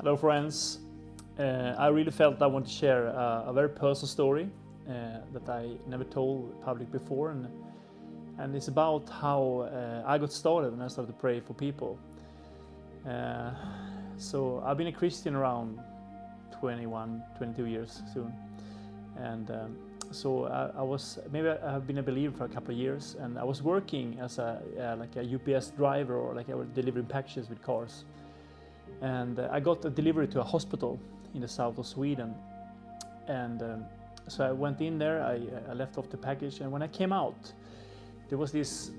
Hello friends, I really felt I want to share a very personal story that I never told public before, and it's about how I got started when I started to pray for people. So I've been a Christian around 21, 22 years soon, and so I have been a believer for a couple of years, and I was working as like a UPS driver, or like I was delivering packages with cars. And I got a delivery to a hospital in the south of Sweden, and so I went in there. I left off the package, and when I came out, there was this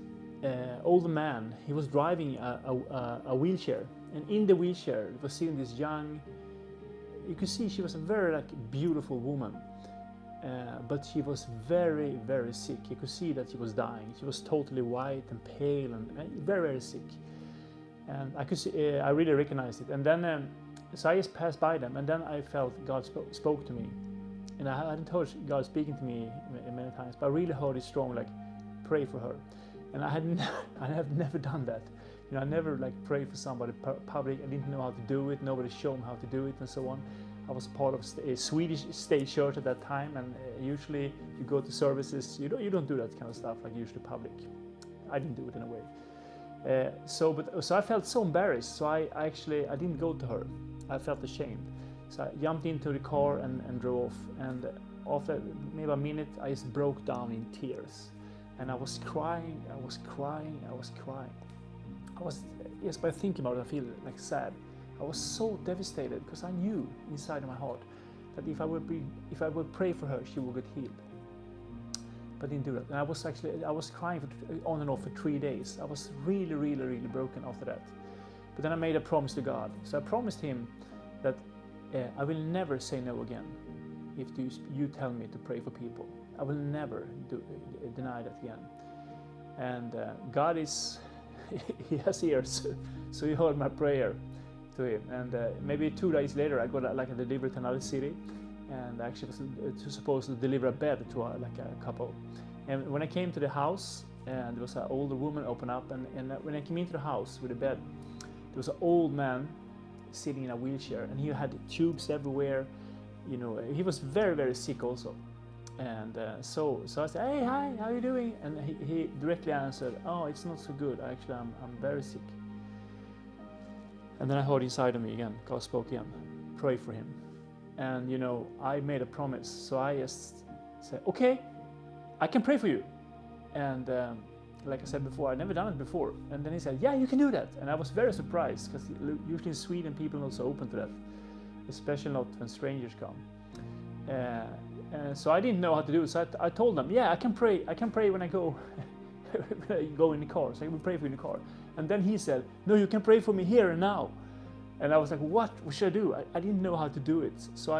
old man. He was driving a wheelchair, and in the wheelchair was sitting this young. You could see she was a very beautiful woman, but she was very, very sick. You could see that she was dying. She was totally white and pale and very, very sick. And I could see, I really recognized it. And then, so I just passed by them, and then I felt God spoke to me. And I hadn't heard God speaking to me many times, but I really heard it strong, like, pray for her. And I have never done that. You know, I never prayed for somebody public. I didn't know how to do it. Nobody showed me how to do it, and so on. I was part of a Swedish state church at that time, and usually you go to services, you don't do that kind of stuff like usually public. I didn't do it in a way. So I felt so embarrassed, so I didn't go to her. I felt ashamed. So I jumped into the car and drove off. And after maybe a minute, I just broke down in tears. And I was crying, just by thinking about it, I feel like sad. I was so devastated because I knew inside of my heart that if I would pray for her, she would get healed. But I didn't do that. And I was crying on and off for 3 days. I was really, really, really broken after that. But then I made a promise to God. So I promised him that I will never say no again if you tell me to pray for people. I will never deny that again. And God he has ears. So he heard my prayer to him. And maybe 2 days later, I got a delivery to another city. And I actually was supposed to deliver a bed to a couple. And when I came to the house, and there was an older woman open up, and when I came into the house with the bed, there was an old man sitting in a wheelchair, and he had tubes everywhere. You know, he was very, very sick also. And so I said, "Hey, hi, how are you doing?" And he directly answered, "Oh, it's not so good. Actually, I'm very sick." And then I heard inside of me again, God spoke again, pray for him. And you know, I made a promise, so I just said, "Okay, I can pray for you." And like I said before, I'd never done it before. And then he said, "Yeah, you can do that." And I was very surprised, because usually in Sweden people are not so open to that, especially not when strangers come. So I didn't know how to do it. So I told them, "Yeah, I can pray. I can pray when I go when I go in the car. So I will pray for you in the car." And then he said, "No, you can pray for me here and now." And I was like, what should I do? I didn't know how to do it. So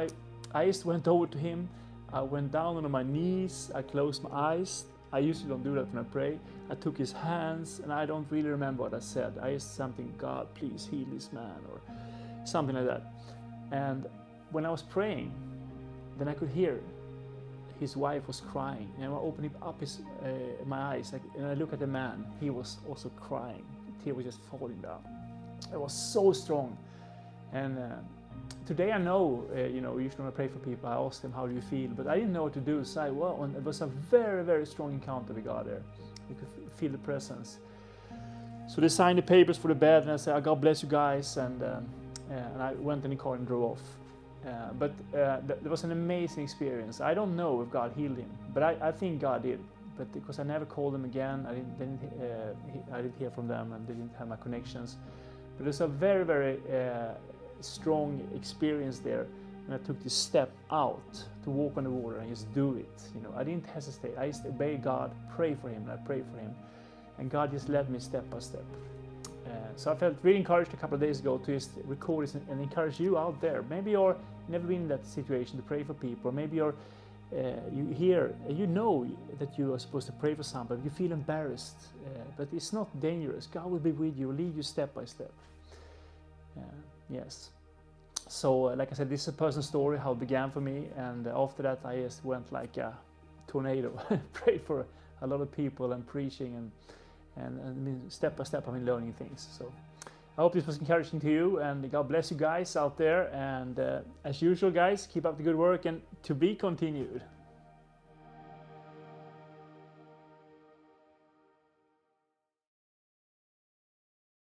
I just went over to him. I went down on my knees. I closed my eyes. I usually don't do that when I pray. I took his hands, and I don't really remember what I said. I just something, "God, please heal this man," or something like that. And when I was praying, then I could hear his wife was crying. And I opened up my eyes, and I looked at the man. He was also crying. The tear was just falling down. It was so strong. And today I know, usually when I pray for people, I ask them, "How do you feel?" But I didn't know what to do. So and it was a very, very strong encounter with God there. You could feel the presence. So they signed the papers for the bed, and I said, "God bless you guys." And I went in the car and drove off. But there was an amazing experience. I don't know if God healed him, but I think God did. But because I never called them again, I didn't hear from them, and they didn't have my connections. But there's a very, very strong experience there, and I took this step out to walk on the water and just do it. You know, I didn't hesitate. I just obeyed God, pray for him, and I prayed for him, and God just led me step by step. So I felt really encouraged a couple of days ago to just record this and encourage you out there. Maybe you're never been in that situation to pray for people. Maybe you hear, you know that you are supposed to pray for somebody. You feel embarrassed, but it's not dangerous. God will be with you, lead you step by step. Yes. So, like I said, this is a personal story, how it began for me. And after that, I just went like a tornado, prayed for a lot of people and preaching, and step by step I've been learning things. So I hope this was encouraging to you, and God bless you guys out there. And as usual, guys, keep up the good work, and to be continued.